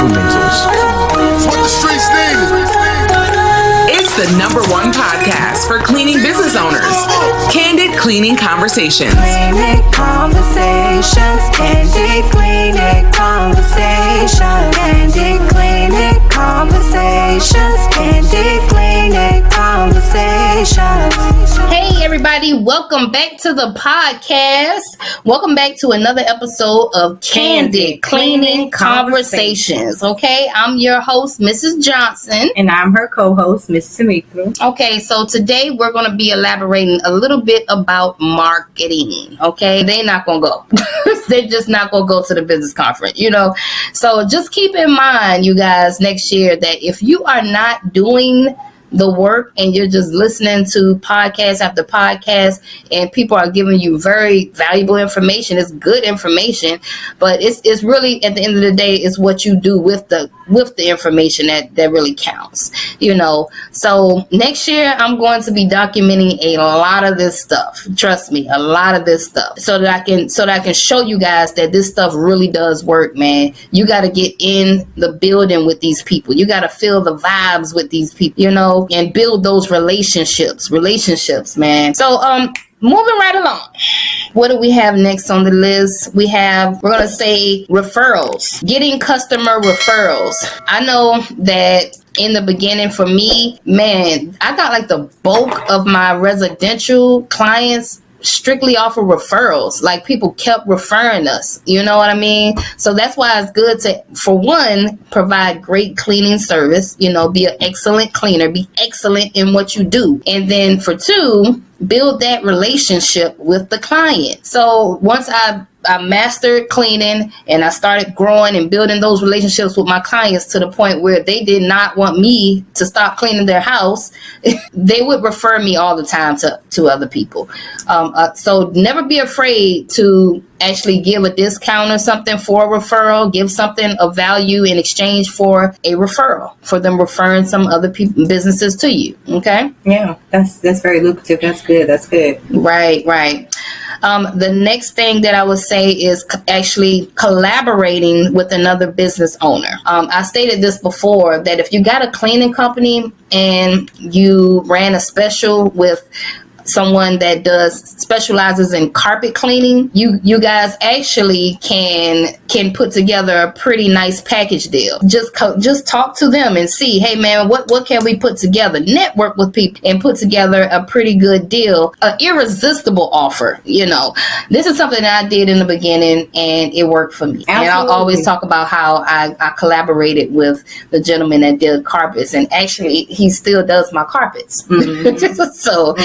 instrumentals. It's what the streets need. It's the #1 podcast for cleaning business owners. Candid Cleaning Conversations. Cleaning conversations, candid cleaning conversations, candid cleaning conversations, candid cleaning conversations. Hey everybody, welcome back to the podcast. Welcome back to another episode of Candid Cleaning Conversations. Okay, I'm your host, Mrs. Johnson. And I'm her co-host, Miss Tamika. Okay, so today we're going to be elaborating a little bit about marketing. Okay, they're not going to go. They're just not going to go to the business conference, you know. So just keep in mind, you guys, next year that if you are not doing the work and you're just listening to podcast after podcast and people are giving you very valuable information, it's good information, but it's really, at the end of the day, it's what you do with the information that really counts, you know. So next year I'm going to be documenting a lot of this stuff. Trust me, a lot of this stuff, so that I can show you guys that this stuff really does work, man. You got to get in the building with these people. You got to feel the vibes with these people, you know, and build those relationships, man. So, moving right along. What do we have next on the list? We're going to say referrals, getting customer referrals. I know that in the beginning for me, man, I got like the bulk of my residential clients strictly off of referrals. Like, people kept referring us, you know what I mean? So that's why it's good to, for one, provide great cleaning service, you know, be an excellent cleaner, be excellent in what you do. And then for two, build that relationship with the client. So once I mastered cleaning and I started growing and building those relationships with my clients to the point where they did not want me to stop cleaning their house, they would refer me all the time to other people. So never be afraid to actually give a discount or something for a referral. Give something of value in exchange for a referral, for them referring some other businesses to you. Okay? Yeah, that's very lucrative. That's good. Right. The next thing that I would say is actually collaborating with another business owner. I stated this before, that if you got a cleaning company and you ran a special with someone that specializes in carpet cleaning, you guys actually can put together a pretty nice package deal. Just talk to them and see, hey man, what can we put together? Network with people and put together a pretty good deal, an irresistible offer. You know, this is something that I did in the beginning and it worked for me. Absolutely. And I'll always talk about how I collaborated with the gentleman that did carpets, and actually he still does my carpets. Mm-hmm. So,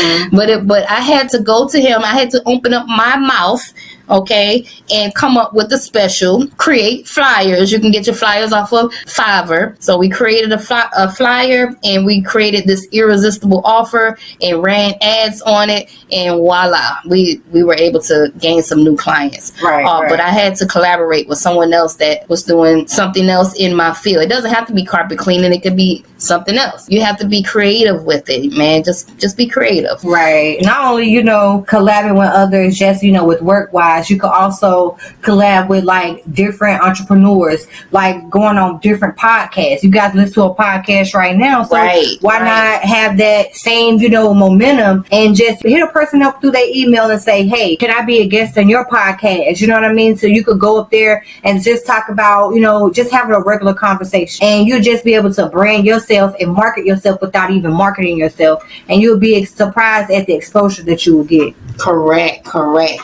but I had to go to him. I had to open up my mouth, okay, and come up with a special, create flyers. You can get your flyers off of Fiverr. So we created a flyer and we created this irresistible offer and ran ads on it, and voila, we were able to gain some new clients. Right. But I had to collaborate with someone else that was doing something else in my field. It doesn't have to be carpet cleaning. It could be something else. You have to be creative with it, man. Just be creative. Right. Not only, you know, collabing with others, just, you know, with work-wise, you could also collab with like different entrepreneurs, like going on different podcasts. You guys listen to a podcast right now, so why not have that same, you know, momentum and just hit a person up through their email and say, hey, can I be a guest on your podcast? You know what I mean? So you could go up there and just talk about, you know, just having a regular conversation, and you'll just be able to brand yourself and market yourself without even marketing yourself, and you'll be surprised at the exposure that you will get. Correct.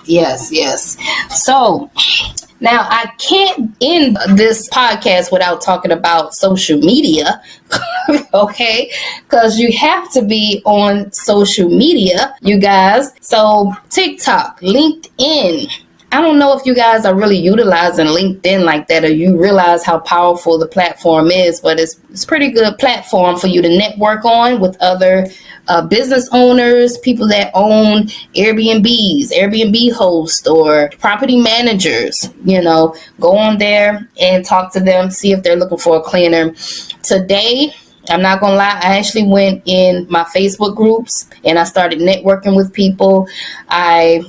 Yes. So now I can't end this podcast without talking about social media. Okay, because you have to be on social media, you guys. So TikTok, LinkedIn. I don't know if you guys are really utilizing LinkedIn like that, or you realize how powerful the platform is, but it's a pretty good platform for you to network on with other business owners, people that own Airbnb hosts, or property managers. You know, go on there and talk to them, see if they're looking for a cleaner. Today, I'm not gonna lie, I actually went in my Facebook groups and I started networking with people. I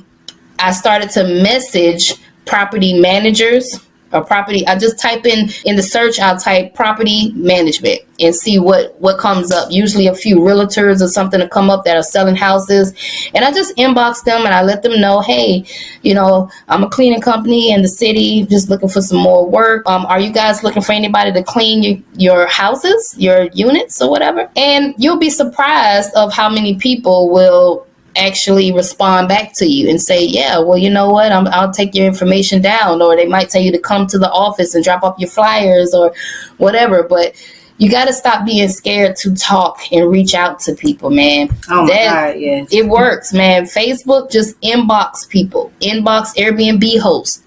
started to message property managers or property. I just type in the search, I'll type property management and see what comes up. Usually a few realtors or something to come up that are selling houses. And I just inbox them and I let them know, hey, I'm a cleaning company in the city, just looking for some more work. Are you guys looking for anybody to clean your houses, your units or whatever? And you'll be surprised of how many people will actually respond back to you and say, yeah, well, you know what, I'll take your information down. Or they might tell you to come to the office and drop off your flyers or whatever. But you got to stop being scared to talk and reach out to people, man. Oh my God, yes. It works, man. Facebook, just inbox people. Inbox Airbnb hosts,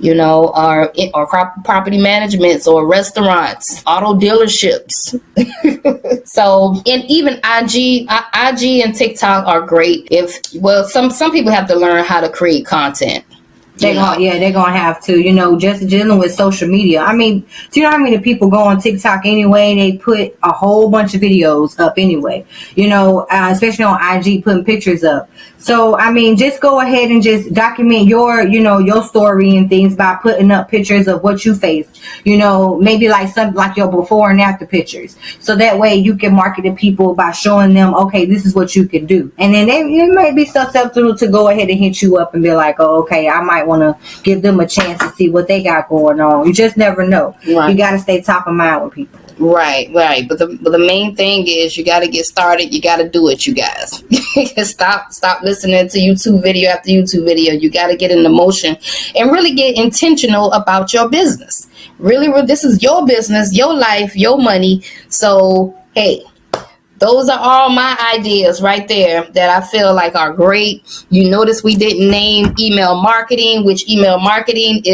or property managements or restaurants, auto dealerships. So, and even IG and TikTok are great. Some people have to learn how to create content. They're gonna have to, just dealing with social media. I mean, do you know how many people go on TikTok anyway and they put a whole bunch of videos up anyway, especially on IG, putting pictures up. So, I mean, just go ahead and just document your story and things by putting up pictures of what you face, maybe like something like your before and after pictures. So that way you can market to people by showing them, okay, this is what you can do. And then it may be susceptible to go ahead and hit you up and be like, oh, okay, I might want to give them a chance to see what they got going on. You just never know. Right. You got to stay top of mind with people. Right. But the main thing is you got to get started. You got to do it, you guys. Stop listening to YouTube video after YouTube video. You got to get in the motion and really get intentional about your business. Really, this is your business, your life, your money. So, hey, those are all my ideas right there that I feel like are great. You notice we didn't name email marketing, which email marketing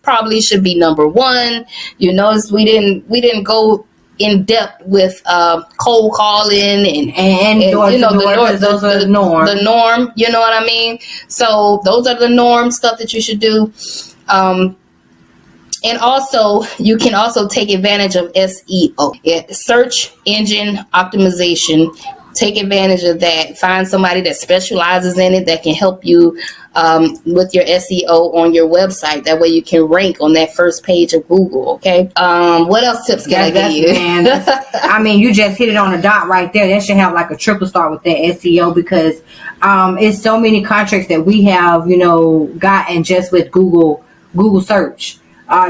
probably should be number one. You notice we didn't go in depth with cold calling and those are the norm. The norm, you know what I mean? So those are the norm stuff that you should do. And also, you can also take advantage of SEO, search engine optimization. Take advantage of that. Find somebody that specializes in it that can help you with your SEO on your website. That way you can rank on that first page of Google, okay? What else tips can I give you? I mean, you just hit it on the dot right there. That should have like a triple star with that SEO because it's so many contracts that we have, gotten just with Google search.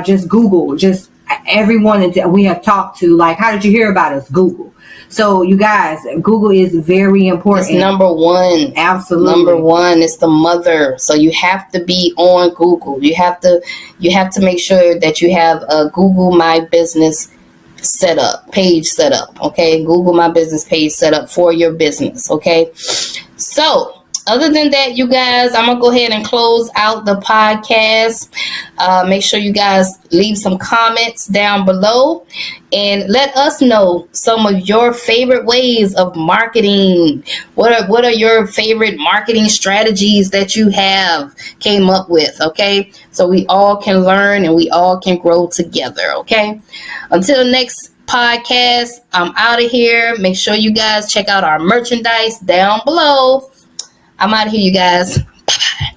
Just Google, just everyone that we have talked to, like, how did you hear about us? Google. So you guys, Google is very important. It's number one. Absolutely. Number one. It's the mother. So you have to be on Google. You have to make sure that you have a Google My Business page set up. Okay. Google My Business page set up for your business. Okay. So, other than that, you guys, I'm going to go ahead and close out the podcast. Make sure you guys leave some comments down below and let us know some of your favorite ways of marketing. What are your favorite marketing strategies that you have came up with, okay? So we all can learn and we all can grow together, okay? Until next podcast, I'm out of here. Make sure you guys check out our merchandise down below. I'm out of here, you guys. Bye-bye.